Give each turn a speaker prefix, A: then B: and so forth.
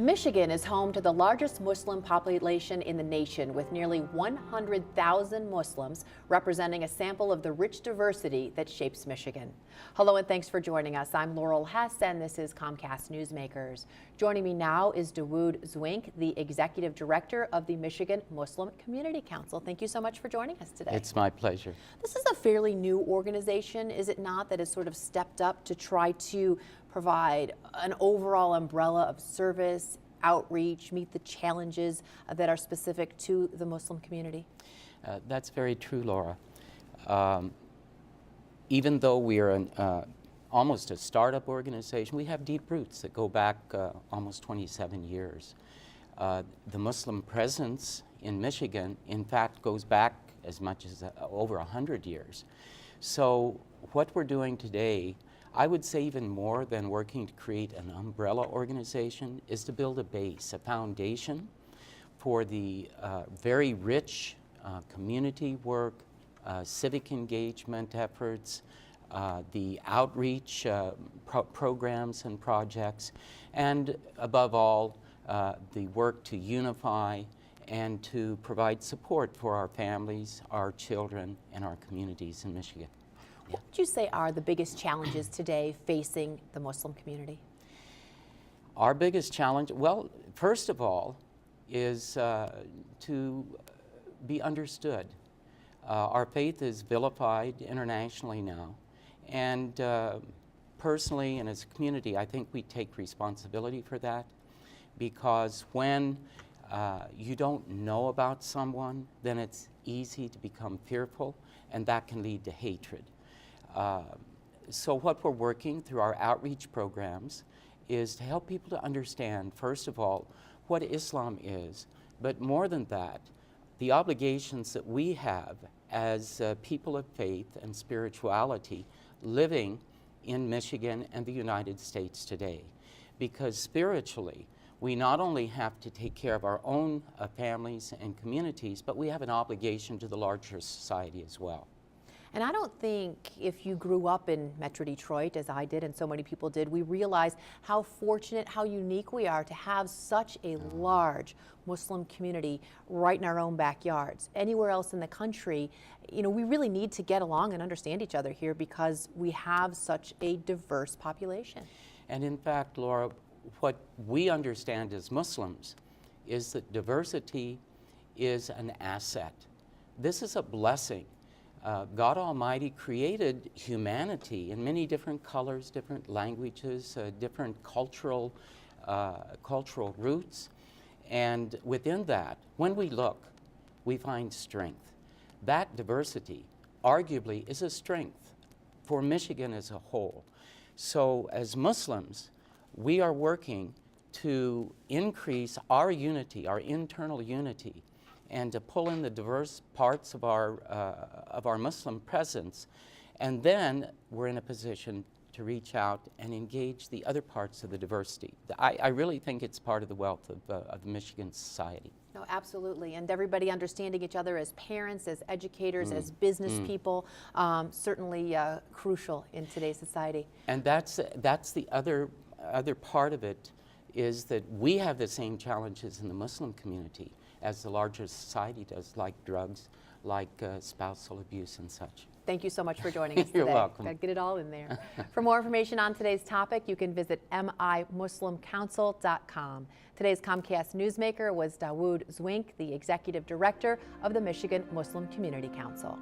A: Michigan is home to the largest Muslim population in the nation, with nearly 100,000 Muslims, representing a sample of the rich diversity that shapes Michigan. Hello and thanks for joining us. I'm Laurel Hess and this is Comcast Newsmakers. Joining me now is Dawood Zwink, the Executive Director of the Michigan Muslim Community Council. Thank you so much for joining us today.
B: It's my pleasure.
A: This is a fairly new organization, is it not, that has sort of stepped up to try to provide an overall umbrella of service, outreach, meet the challenges that are specific to the Muslim community?
B: That's very true, Laura. Even though we are almost a startup organization, we have deep roots that go back almost 27 years. The Muslim presence in Michigan, in fact, goes back as much as over 100 years. So what we're doing today, I would say even more than working to create an umbrella organization, is to build a base, a foundation for the very rich community work, civic engagement efforts, the outreach programs and projects, and above all, the work to unify and to provide support for our families, our children, and our communities in Michigan.
A: What would you say are the biggest challenges today facing the Muslim community?
B: Our biggest challenge, well, first of all, is to be understood. Our faith is vilified internationally now, and personally and as a community, I think we take responsibility for that, because when you don't know about someone, then it's easy to become fearful, and that can lead to hatred. So what we're working through our outreach programs is to help people to understand, first of all, what Islam is, but more than that, the obligations that we have as people of faith and spirituality living in Michigan and the United States today. Because spiritually, we not only have to take care of our own families and communities, but we have an obligation to the larger society as well.
A: And I don't think if you grew up in Metro Detroit, as I did and so many people did, we realize how fortunate, how unique we are to have such a large Muslim community right in our own backyards. Anywhere else in the country, you know, we really need to get along and understand each other here because we have such a diverse population.
B: And in fact, Laura, what we understand as Muslims is that diversity is an asset. This is a blessing. God Almighty created humanity in many different colors, different languages, different cultural roots. And within that, when we look, we find strength. That diversity, arguably, is a strength for Michigan as a whole. So as Muslims, we are working to increase our unity, our internal unity, and to pull in the diverse parts of our Muslim presence. And then we're in a position to reach out and engage the other parts of the diversity. I really think it's part of the wealth of Michigan society.
A: No, absolutely. And everybody understanding each other as parents, as educators, as business people, certainly crucial in today's society.
B: And that's the other part of it, is that we have the same challenges in the Muslim community as the larger society does, like drugs, like spousal abuse and such.
A: Thank you so much for joining us today.
B: You're welcome.
A: Gotta get it all in there. For more information on today's topic, you can visit mimuslimcouncil.com. Today's Comcast Newsmaker was Dawood Zwink, the Executive Director of the Michigan Muslim Community Council.